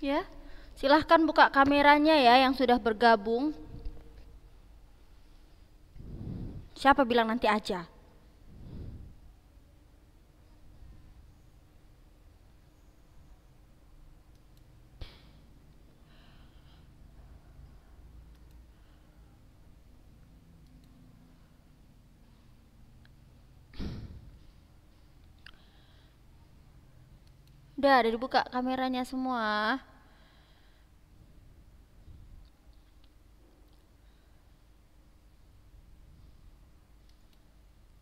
Ya, silahkan buka kameranya ya yang sudah bergabung. Siapa bilang nanti aja? Udah dibuka kameranya semua.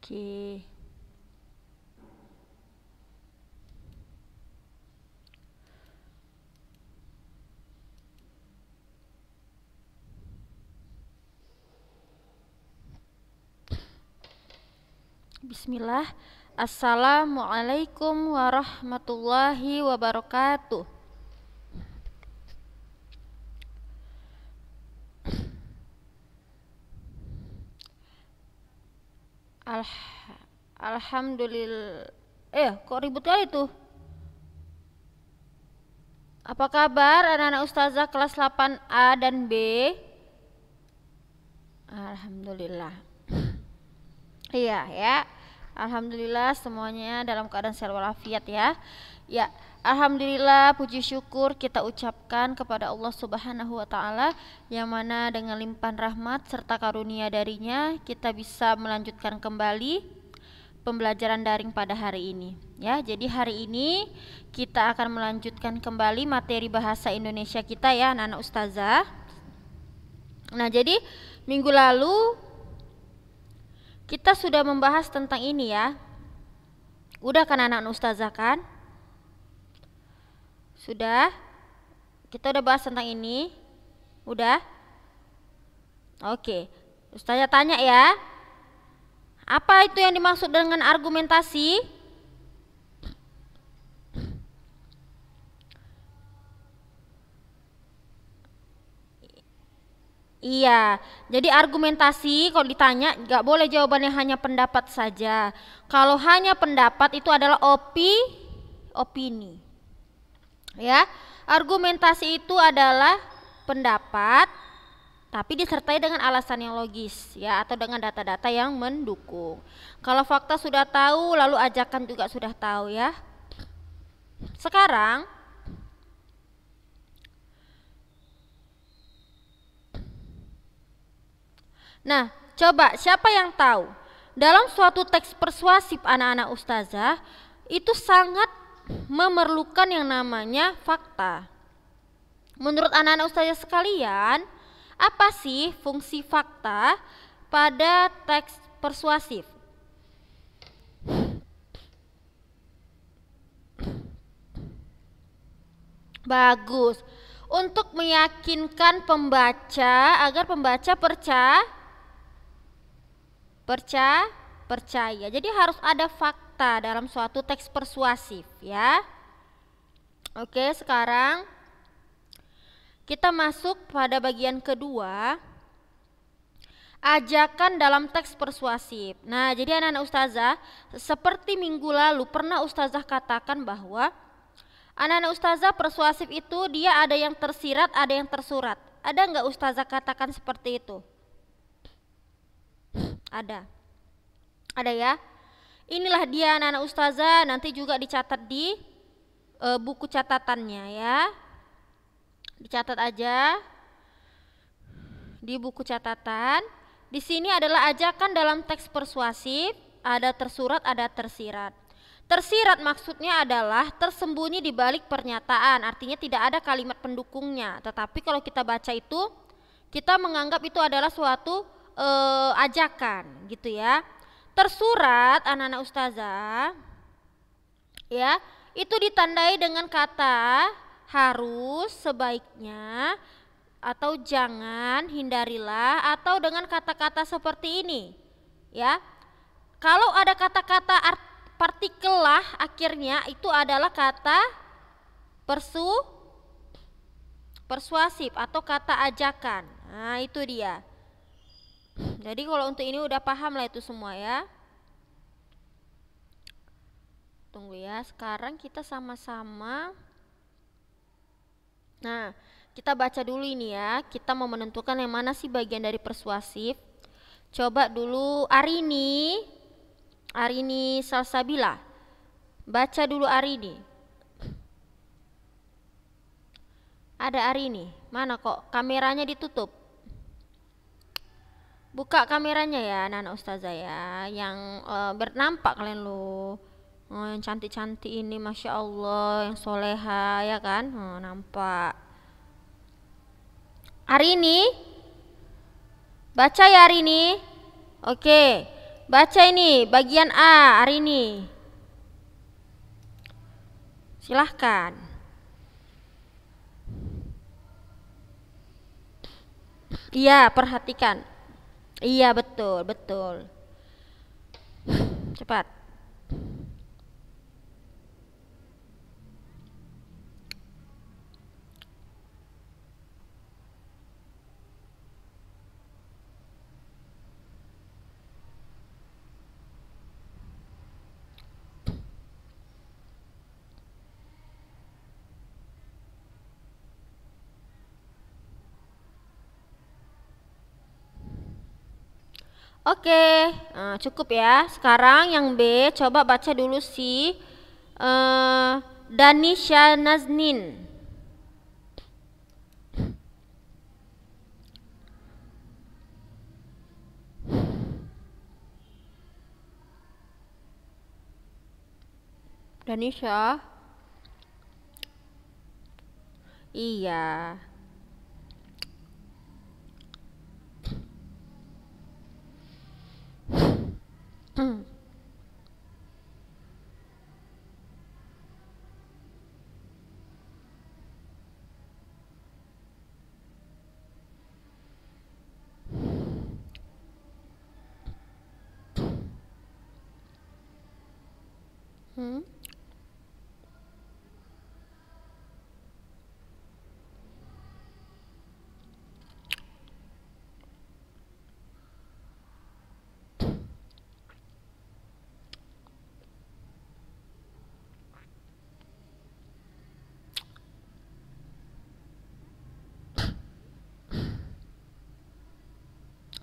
Oke. Bismillah. Assalamualaikum warahmatullahi wabarakatuh. Alhamdulillah. Kok ribut kali tuh? Apa kabar anak-anak ustazah kelas 8A dan B? Alhamdulillah. Iya ya. Alhamdulillah semuanya dalam keadaan sehat walafiat ya. Ya, alhamdulillah puji syukur kita ucapkan kepada Allah Subhanahu wa taala yang mana dengan limpahan rahmat serta karunia darinya kita bisa melanjutkan kembali pembelajaran daring pada hari ini ya. Jadi hari ini kita akan melanjutkan kembali materi bahasa Indonesia kita ya anak-anak ustazah. Nah, jadi minggu lalu kita sudah membahas tentang ini ya. Udah kan anak-anak ustazah kan? Sudah? Kita udah bahas tentang ini? Udah? Oke. Ustazah tanya ya. Apa itu yang dimaksud dengan argumentasi? Iya, jadi argumentasi kalau ditanya nggak boleh jawabannya hanya pendapat saja. Kalau hanya pendapat itu adalah opini. Ya, argumentasi itu adalah pendapat tapi disertai dengan alasan yang logis ya atau dengan data-data yang mendukung. Kalau fakta sudah tahu, lalu ajakan juga sudah tahu ya. Sekarang nah, coba siapa yang tahu? Dalam suatu teks persuasif anak-anak ustazah itu sangat memerlukan yang namanya fakta. Menurut anak-anak ustazah sekalian, apa sih fungsi fakta pada teks persuasif? Bagus. Untuk meyakinkan pembaca agar pembaca percaya. Jadi harus ada fakta dalam suatu teks persuasif ya. Oke, sekarang kita masuk pada bagian kedua, ajakan dalam teks persuasif. Nah, jadi anak-anak ustazah, seperti minggu lalu pernah ustazah katakan bahwa anak-anak ustazah persuasif itu dia ada yang tersirat, ada yang tersurat. Ada nggak ustazah katakan seperti itu? Ada. Ada ya. Inilah dia anak-anak ustazah, nanti juga dicatat di buku catatannya ya. Dicatat aja di buku catatan. Di sini adalah ajakan dalam teks persuasif, ada tersurat, ada tersirat. Tersirat maksudnya adalah tersembunyi di balik pernyataan, artinya tidak ada kalimat pendukungnya. Tetapi kalau kita baca itu, kita menganggap itu adalah suatu ajakan gitu ya. Tersurat anak-anak ustazah ya, itu ditandai dengan kata harus, sebaiknya, atau jangan, hindarilah, atau dengan kata-kata seperti ini ya. Kalau ada kata-kata partikel lah akhirnya itu adalah kata persuasif atau kata ajakan. Nah, itu dia. Jadi kalau untuk ini udah paham lah itu semua ya. Tunggu ya, sekarang kita sama-sama Nah, kita baca dulu ini ya. Kita mau menentukan yang mana sih bagian dari persuasif. Coba dulu Arini Salsabila. Baca dulu Arini. Ada Arini. Mana kok kameranya ditutup? Buka kameranya ya anak-anak ustazah ya. Yang bernampak kalian lo. Oh, yang cantik-cantik ini Masya Allah, yang soleha ya kan. Oh, nampak. Arini, baca ya Arini. Oke, baca ini bagian A Arini. Silahkan. Iya, perhatikan. Iya, betul, betul. Cepat. Oke, cukup ya. Sekarang yang B, coba baca dulu si Danisha Naznin. Danisha. Iya. Hmm?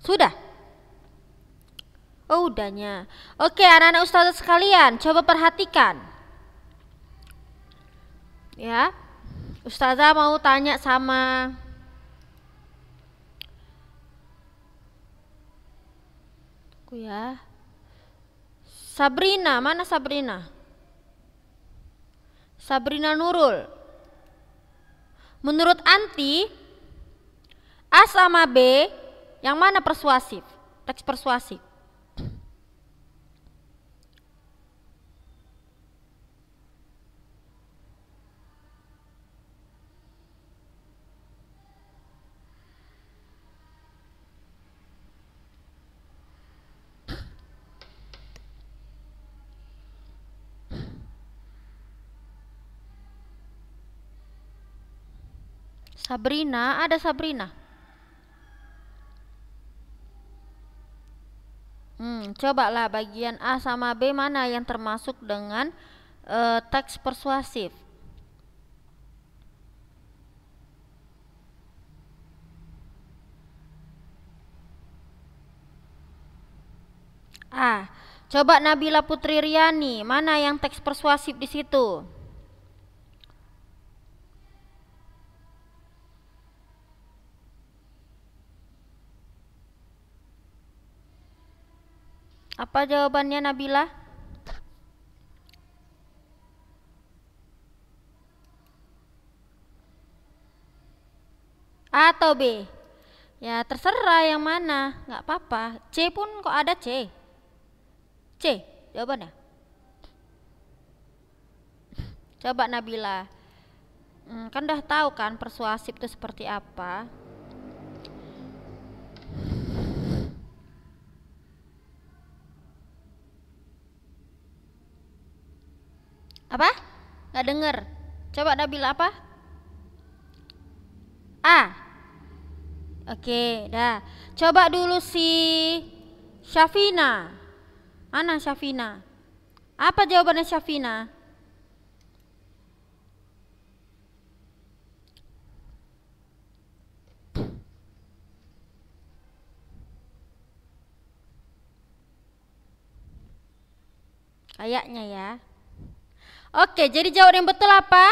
Sudah? Oh, udahnya. Oke, anak-anak ustazah sekalian, coba perhatikan. Ya. Ustazah mau tanya sama aku ya. Sabrina, mana Sabrina? Sabrina Nurul. Menurut Anti, A sama B, yang mana persuasif? Teks persuasif. Sabrina, ada Sabrina. Cobalah bagian A sama B mana yang termasuk dengan teks persuasif. A. Coba Nabila Putri Riani, mana yang teks persuasif di situ? Apa jawabannya Nabila? A atau B? Ya terserah yang mana, nggak apa-apa. C pun kok ada C. C jawabannya. Coba Nabila. Kan udah tahu kan persuasif itu seperti apa. Apa? Nggak denger. Coba Nabila apa? A. Oke, dah. Coba dulu si Syafina. Mana Syafina? Apa jawabannya Syafina? Kayaknya ya. Oke, jadi jawaban yang betul apa?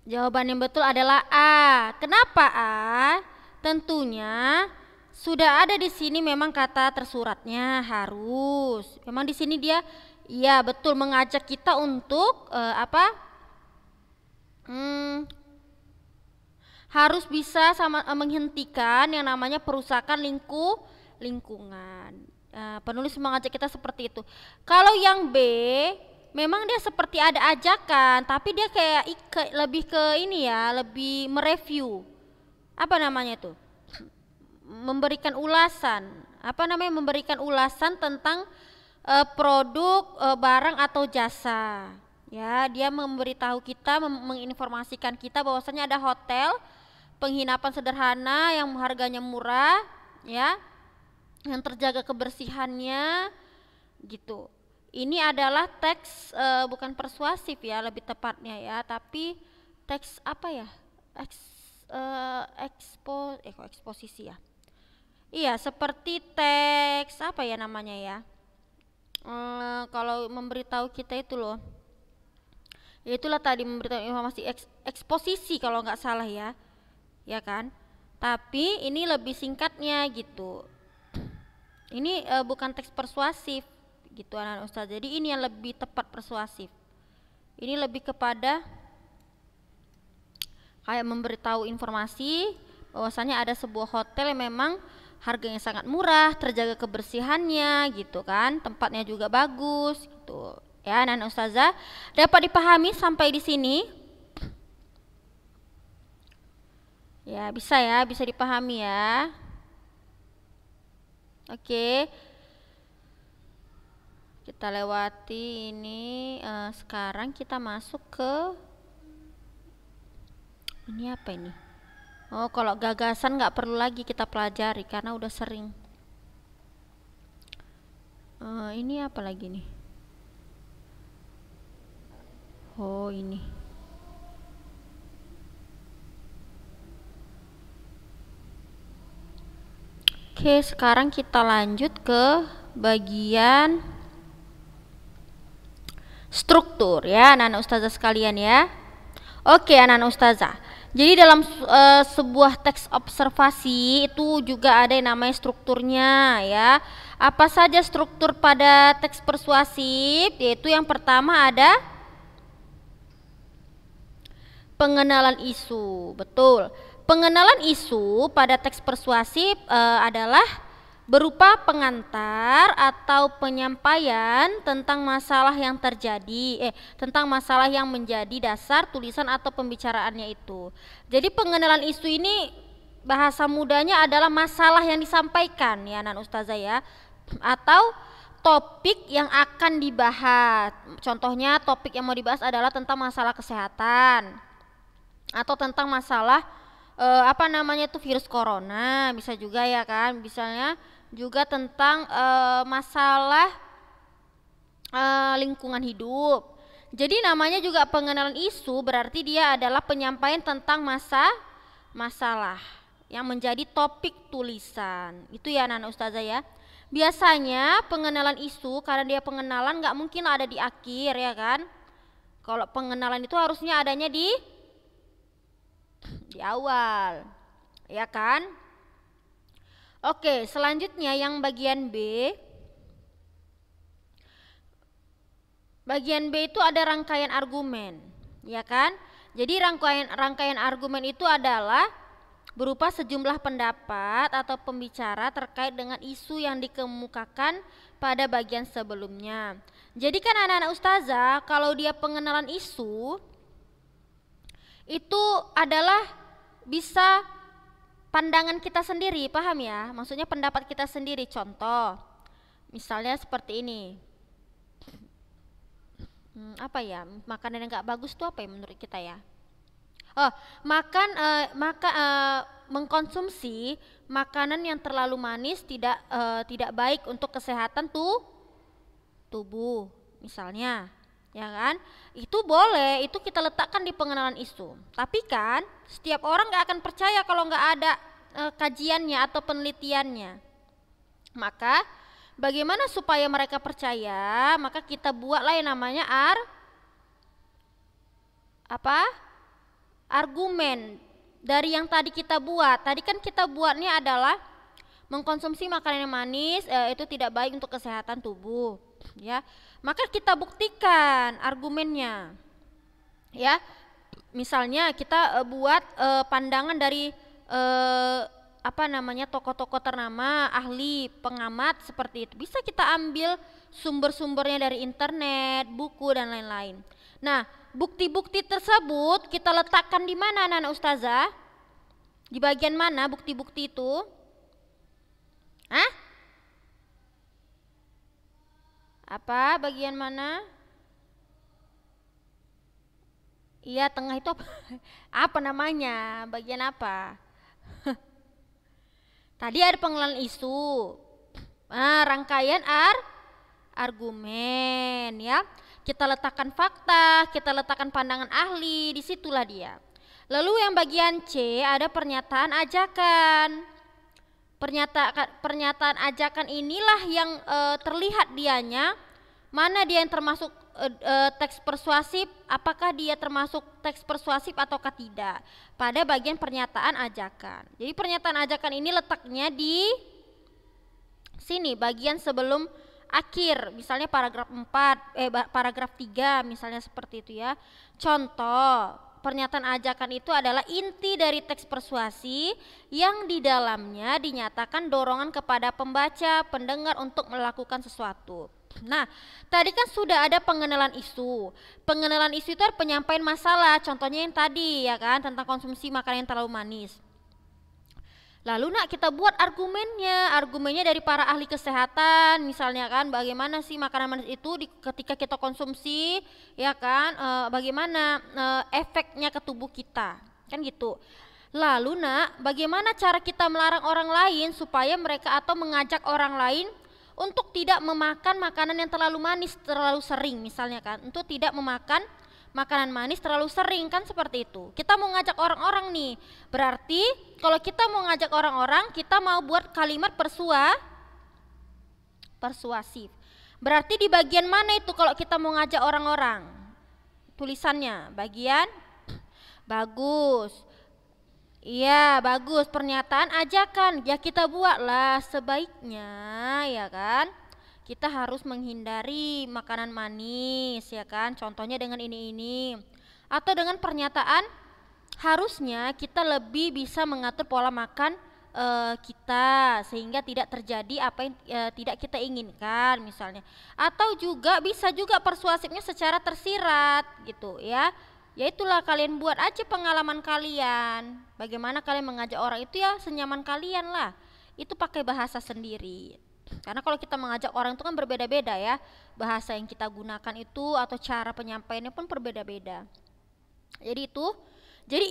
Jawaban yang betul adalah A. Kenapa A? Tentunya sudah ada di sini memang kata tersuratnya harus. Memang di sini dia iya betul mengajak kita untuk apa? Harus bisa menghentikan yang namanya perusakan lingkungan. Penulis mengajak kita seperti itu. Kalau yang B memang dia seperti ada ajakan, tapi dia kayak lebih ke ini ya, lebih mereview. Apa namanya itu? Memberikan ulasan. Apa namanya? Memberikan ulasan tentang produk, barang atau jasa. Ya, dia memberitahu kita, menginformasikan kita bahwasanya ada hotel penginapan sederhana yang harganya murah, ya, yang terjaga kebersihannya, gitu. Ini adalah teks bukan persuasif ya, lebih tepatnya ya, tapi teks apa ya? Eksposisi ya. Iya, seperti teks apa ya namanya ya? Kalau memberitahu kita itu loh. Ya itulah tadi memberitahu informasi eksposisi kalau nggak salah ya. Ya kan? Tapi ini lebih singkatnya gitu. Ini bukan teks persuasif gitu anak-anak ustaz. Jadi ini yang lebih tepat persuasif. Ini lebih kepada kayak memberitahu informasi bahwasanya ada sebuah hotel yang memang harganya sangat murah, terjaga kebersihannya gitu kan, tempatnya juga bagus gitu. Ya, anak-anak ustazah, dapat dipahami sampai di sini? Ya, bisa dipahami ya. Oke. Kita lewati ini, sekarang kita masuk ke ini apa ini? Oh, kalau gagasan nggak perlu lagi kita pelajari karena udah sering. Ini apa lagi nih? Oh, ini. Oke, sekarang kita lanjut ke bagian struktur ya anak-anak ustazah sekalian ya. Oke anak-anak ustazah, jadi dalam sebuah teks observasi itu juga ada yang namanya strukturnya ya. Apa saja struktur pada teks persuasif? Yaitu yang pertama ada pengenalan isu. Betul, pengenalan isu pada teks persuasif adalah berupa pengantar atau penyampaian tentang masalah yang terjadi, tentang masalah yang menjadi dasar tulisan atau pembicaraannya itu. Jadi pengenalan isu ini bahasa mudanya adalah masalah yang disampaikan ya anak ustazah ya, atau topik yang akan dibahas. Contohnya topik yang mau dibahas adalah tentang masalah kesehatan atau tentang masalah apa namanya itu virus corona, bisa juga ya kan, misalnya juga tentang masalah lingkungan hidup. Jadi namanya juga pengenalan isu, berarti dia adalah penyampaian tentang masalah yang menjadi topik tulisan. Itu ya anak ustazah ya. Biasanya pengenalan isu karena dia pengenalan nggak mungkin ada di akhir ya kan. Kalau pengenalan itu harusnya adanya di awal, ya kan? Oke, selanjutnya yang bagian B. Bagian B itu ada rangkaian argumen, ya kan? Jadi rangkaian argumen itu adalah berupa sejumlah pendapat atau pembicara terkait dengan isu yang dikemukakan pada bagian sebelumnya. Jadi kan anak-anak ustazah, kalau dia pengenalan isu itu adalah bisa pandangan kita sendiri, paham ya? Maksudnya pendapat kita sendiri. Contoh, misalnya seperti ini. Apa ya? Makanan yang nggak bagus tuh apa ya menurut kita ya? Mengkonsumsi makanan yang terlalu manis tidak baik untuk kesehatan tubuh, misalnya. Ya kan, itu boleh, itu kita letakkan di pengenalan isu. Tapi kan setiap orang gak akan percaya kalau gak ada kajiannya atau penelitiannya. Maka bagaimana supaya mereka percaya? Maka kita buatlah yang namanya argumen dari yang tadi kita buat. Tadi kan kita buatnya adalah mengkonsumsi makanan yang manis itu tidak baik untuk kesehatan tubuh, ya. Maka kita buktikan argumennya, ya. Misalnya kita buat pandangan dari tokoh-tokoh ternama, ahli, pengamat seperti itu. Bisa kita ambil sumber-sumbernya dari internet, buku dan lain-lain. Nah, bukti-bukti tersebut kita letakkan di mana, anak-anak ustazah? Di bagian mana bukti-bukti itu? Apa bagian mana? Iya, tengah itu apa? Apa namanya? Bagian apa? Tadi ada pengenalan isu. Rangkaian argumen, ya. Kita letakkan fakta, kita letakkan pandangan ahli, disitulah dia. Lalu yang bagian C ada pernyataan ajakan. Pernyataan ajakan inilah yang terlihat dianya, mana dia yang termasuk teks persuasif, apakah dia termasuk teks persuasif ataukah tidak pada bagian pernyataan ajakan. Jadi pernyataan ajakan ini letaknya di sini bagian sebelum akhir, misalnya paragraf 3 misalnya seperti itu, ya. Contoh, pernyataan ajakan itu adalah inti dari teks persuasi yang di dalamnya dinyatakan dorongan kepada pembaca, pendengar untuk melakukan sesuatu. Nah, tadi kan sudah ada pengenalan isu. Pengenalan isu itu adalah penyampaian masalah, contohnya yang tadi, ya kan, tentang konsumsi makanan yang terlalu manis. Lalu kita buat argumennya dari para ahli kesehatan, misalnya kan, bagaimana sih makanan manis itu ketika kita konsumsi, ya kan, bagaimana efeknya ke tubuh kita, kan gitu. Lalu bagaimana cara kita melarang orang lain supaya mereka atau mengajak orang lain untuk tidak memakan makanan yang terlalu manis terlalu sering, misalnya kan, untuk tidak memakan makanan manis terlalu sering, kan seperti itu. Kita mau ngajak orang-orang nih, berarti kalau kita mau ngajak orang-orang, kita mau buat kalimat persuasif. Berarti di bagian mana itu kalau kita mau ngajak orang-orang? Tulisannya bagian bagus. Iya, bagus, pernyataan ajakan. Ya kita buatlah sebaiknya, ya kan. Kita harus menghindari makanan manis, ya kan, contohnya dengan ini. Atau dengan pernyataan harusnya kita lebih bisa mengatur pola makan kita sehingga tidak terjadi apa yang tidak kita inginkan, misalnya. Atau juga bisa juga persuasifnya secara tersirat gitu, ya. Ya itulah, kalian buat aja pengalaman kalian, bagaimana kalian mengajak orang itu, ya senyaman kalian lah. Itu pakai bahasa sendiri. Karena kalau kita mengajak orang itu kan berbeda-beda, ya. Bahasa yang kita gunakan itu atau cara penyampaiannya pun berbeda-beda. Jadi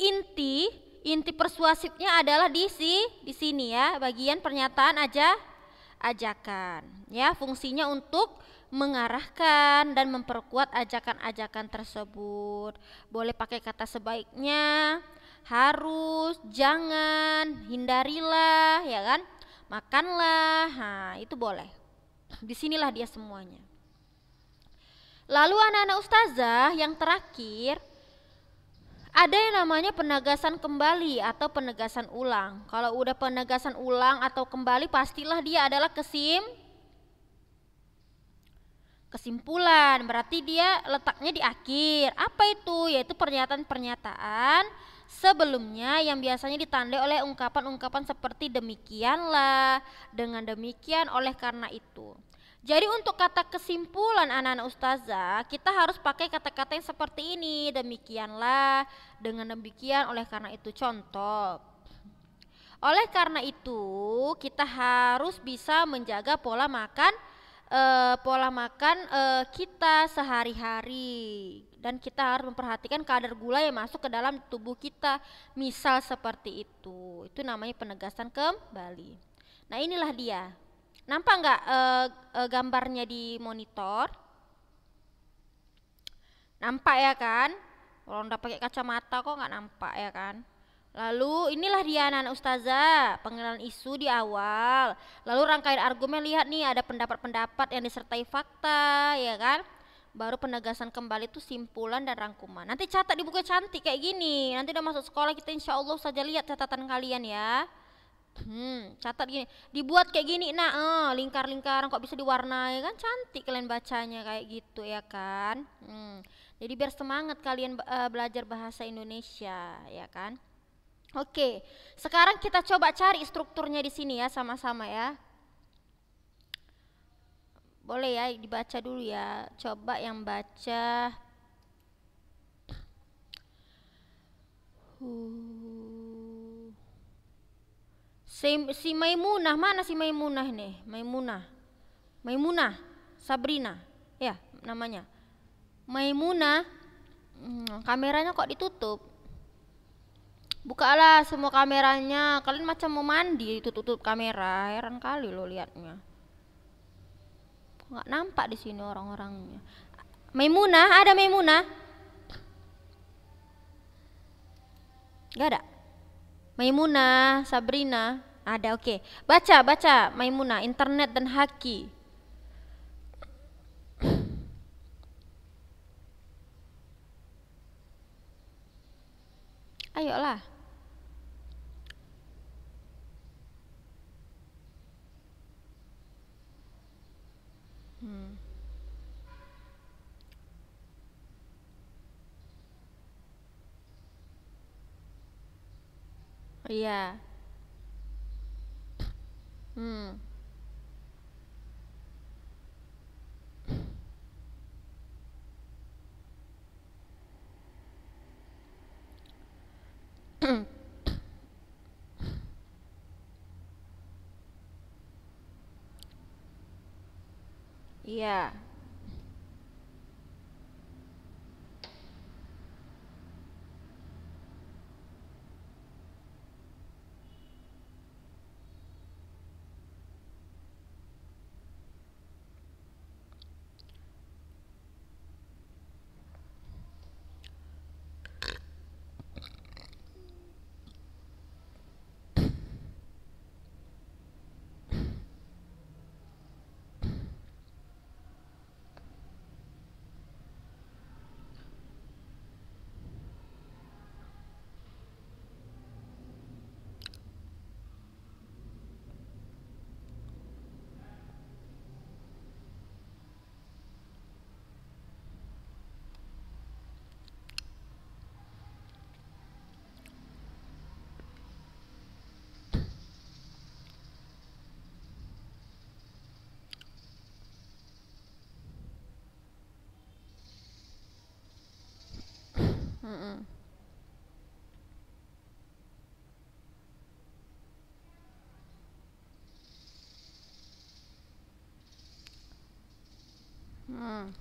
inti persuasifnya adalah di sini, ya, bagian pernyataan ajakan, ya. Fungsinya untuk mengarahkan dan memperkuat ajakan-ajakan tersebut. Boleh pakai kata sebaiknya, harus, jangan, hindarilah, ya kan? Makanlah, itu boleh. Disinilah dia semuanya. Lalu anak-anak ustazah, yang terakhir ada yang namanya penegasan kembali atau penegasan ulang. Kalau udah penegasan ulang atau kembali, pastilah dia adalah kesimpulan. Berarti dia letaknya di akhir. Apa itu? Yaitu pernyataan-pernyataan sebelumnya yang biasanya ditandai oleh ungkapan-ungkapan seperti demikianlah, dengan demikian, oleh karena itu. Jadi untuk kata kesimpulan anak-anak ustazah, kita harus pakai kata-kata yang seperti ini, demikianlah, dengan demikian, oleh karena itu. Contoh, oleh karena itu kita harus bisa menjaga pola makan kita sehari-hari, dan kita harus memperhatikan kadar gula yang masuk ke dalam tubuh kita, misal seperti itu. Itu namanya penegasan kembali. Nah, inilah dia. Nampak nggak gambarnya di monitor? Nampak, ya kan? Kalau udah pakai kacamata kok nggak nampak, ya kan? Lalu inilah dia anak-anak ustazah, pengenalan isu di awal. Lalu rangkaian argumen, lihat nih ada pendapat-pendapat yang disertai fakta, ya kan? Baru penegasan kembali itu simpulan dan rangkuman. Nanti catat di buku cantik kayak gini. Nanti udah masuk sekolah kita insya Allah saja lihat catatan kalian ya. Catat gini, dibuat kayak gini, nah, lingkar-lingkaran kok bisa diwarnai kan cantik kalian bacanya kayak gitu ya kan. Jadi biar semangat kalian belajar bahasa Indonesia ya kan. Oke, sekarang kita coba cari strukturnya di sini ya sama-sama ya. Boleh ya dibaca dulu ya. Coba yang baca. Si Maimunah, mana si Maimunah nih? Maimunah, Sabrina, ya namanya. Maimunah, kameranya kok ditutup? Bukalah semua kameranya. Kalian macam mau mandi tutup kamera, heran kali lo liatnya. Nggak nampak di sini orang-orangnya. Maimunah, ada Maimunah? Nggak ada. Maimunah, Sabrina, ada oke. Baca Maimunah, internet dan haki. Ayolah. Iya. Hmm. Iya. Mm-mm. Hmm.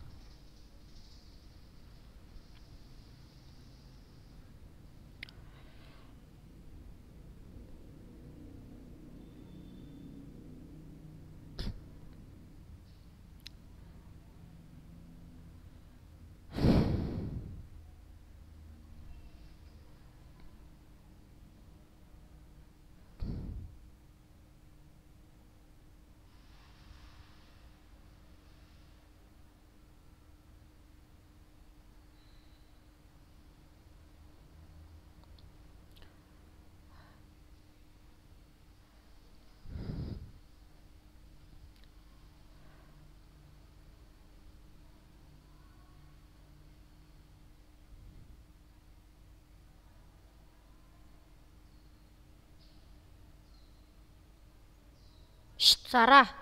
Shh, Sarah.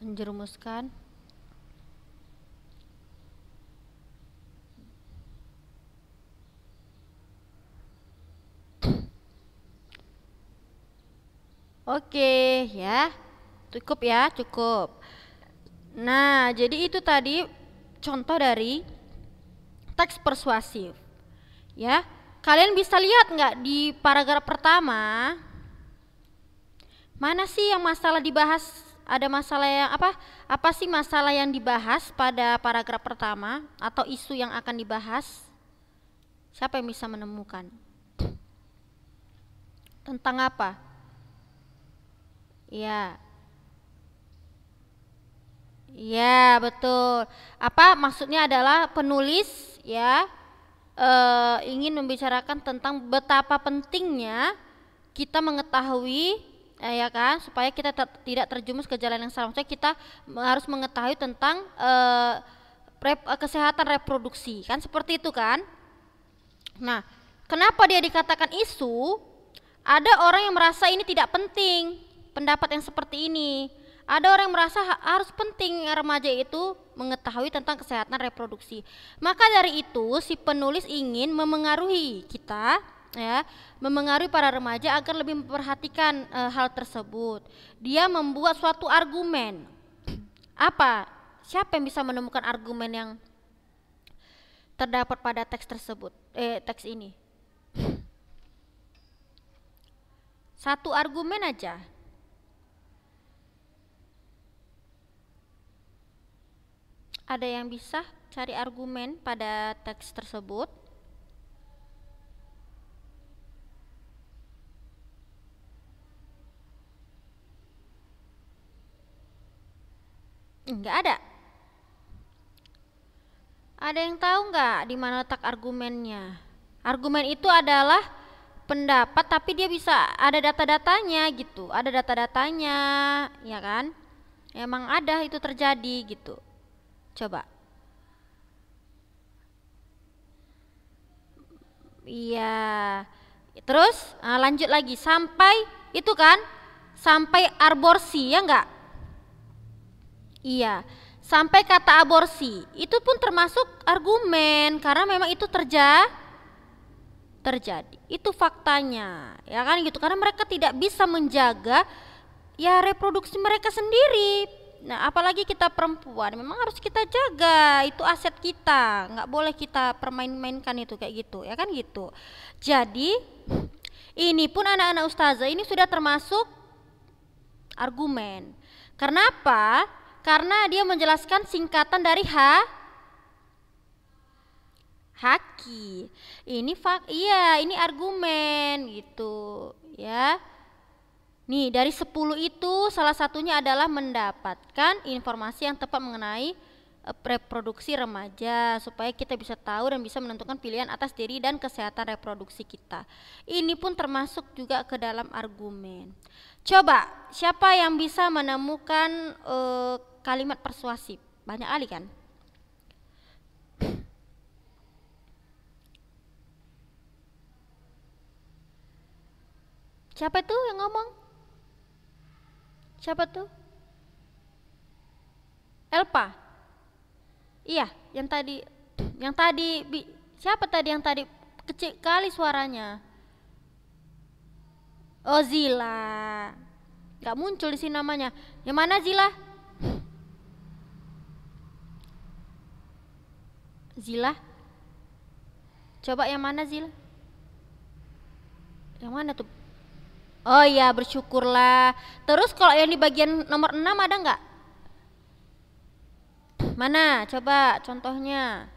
menjerumuskan. Oke, ya. Cukup ya, cukup. Nah, jadi itu tadi contoh dari teks persuasif. Ya. Kalian bisa lihat nggak di paragraf pertama? Mana sih yang masalah dibahas? Ada masalah yang apa? Apa sih masalah yang dibahas pada paragraf pertama atau isu yang akan dibahas? Siapa yang bisa menemukan? Tentang apa? Ya. Ya, betul. Apa maksudnya adalah penulis ya ingin membicarakan tentang betapa pentingnya kita mengetahui ya kan, supaya kita tidak terjumus ke jalan yang salah. Maksudnya kita harus mengetahui tentang kesehatan reproduksi, kan seperti itu kan. Nah, kenapa dia dikatakan isu? Ada orang yang merasa ini tidak penting, pendapat yang seperti ini. Ada orang yang merasa harus penting remaja itu mengetahui tentang kesehatan reproduksi. Maka dari itu si penulis ingin memengaruhi kita ya, memengaruhi para remaja agar lebih memperhatikan hal tersebut. Dia membuat suatu argumen. Apa? Siapa yang bisa menemukan argumen yang terdapat pada teks tersebut? Teks ini. Satu argumen aja. Ada yang bisa cari argumen pada teks tersebut? Enggak ada. Ada yang tahu nggak di mana letak argumennya? Argumen itu adalah pendapat tapi dia bisa ada data-datanya gitu. Ada data-datanya, ya kan? Emang ada itu terjadi gitu. Coba. Iya. Terus lanjut lagi sampai itu kan? Sampai aborsi ya enggak? Iya. Sampai kata aborsi. Itu pun termasuk argumen karena memang itu terjadi. Itu faktanya. Ya kan gitu. Karena mereka tidak bisa menjaga ya reproduksi mereka sendiri. Nah, apalagi kita perempuan, memang harus kita jaga, itu aset kita, nggak boleh kita permain-mainkan itu kayak gitu, ya kan gitu. Jadi, ini pun anak-anak ustazah ini sudah termasuk argumen. Kenapa? Karena dia menjelaskan singkatan dari haki. Ini argumen gitu, ya. Nih, dari 10 itu salah satunya adalah mendapatkan informasi yang tepat mengenai reproduksi remaja supaya kita bisa tahu dan bisa menentukan pilihan atas diri dan kesehatan reproduksi kita. Ini pun termasuk juga ke dalam argumen. Coba, siapa yang bisa menemukan kalimat persuasif? Banyak kali kan? Siapa tuh yang ngomong? Siapa tuh? Elpa. Iya, siapa tadi yang tadi kecil kali suaranya? Oh, Zila. Gak muncul di sini namanya. Yang mana Zila? Zila? Coba yang mana Zila? Yang mana tuh? Oh iya, bersyukurlah. Terus kalau yang di bagian nomor 6 ada nggak? Mana? Coba contohnya.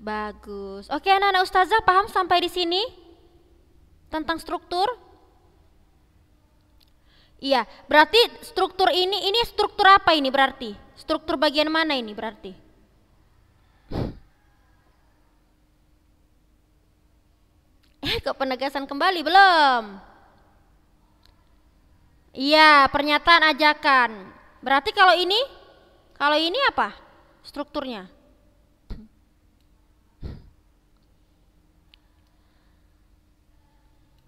Bagus. Oke, anak-anak ustazah paham sampai di sini? Tentang struktur? Iya, berarti struktur ini struktur apa ini berarti? Struktur bagian mana ini berarti? Ke penegasan kembali belum? Iya, pernyataan ajakan. Berarti kalau ini apa strukturnya?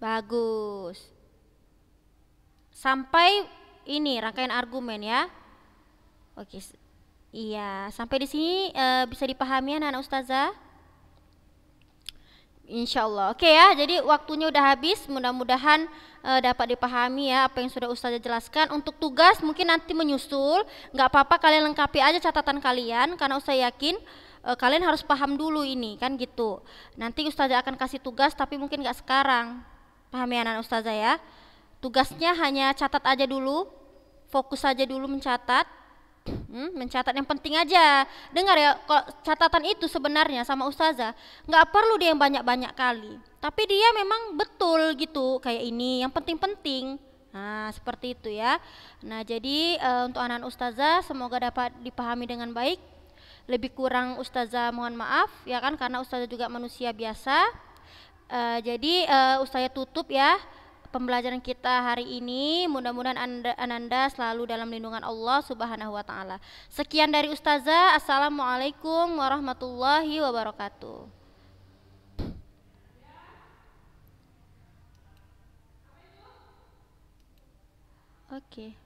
Bagus. Sampai ini rangkaian argumen ya. Oke. Iya, sampai di sini bisa dipahami anak-anak ustazah? Insya Allah. Oke ya, jadi waktunya udah habis. Mudah-mudahan dapat dipahami ya apa yang sudah ustazah jelaskan. Untuk tugas mungkin nanti menyusul. Nggak apa-apa, kalian lengkapi aja catatan kalian karena ustazah yakin kalian harus paham dulu ini kan gitu. Nanti ustazah akan kasih tugas tapi mungkin nggak sekarang. Pahami anak-anak ustazah ya. Tugasnya hanya catat aja dulu, fokus aja dulu mencatat. Mencatat yang penting aja. Dengar ya, kalau catatan itu sebenarnya sama ustazah nggak perlu dia yang banyak-banyak kali, tapi dia memang betul gitu kayak ini yang penting-penting. Nah seperti itu ya. Nah jadi untuk anak ustazah semoga dapat dipahami dengan baik. Lebih kurang ustazah mohon maaf ya kan, karena ustazah juga manusia biasa. Jadi ustazah tutup ya pembelajaran kita hari ini. Mudah-mudahan Ananda selalu dalam lindungan Allah Subhanahu wa taala. Sekian dari ustazah. Assalamualaikum warahmatullahi wabarakatuh. Oke.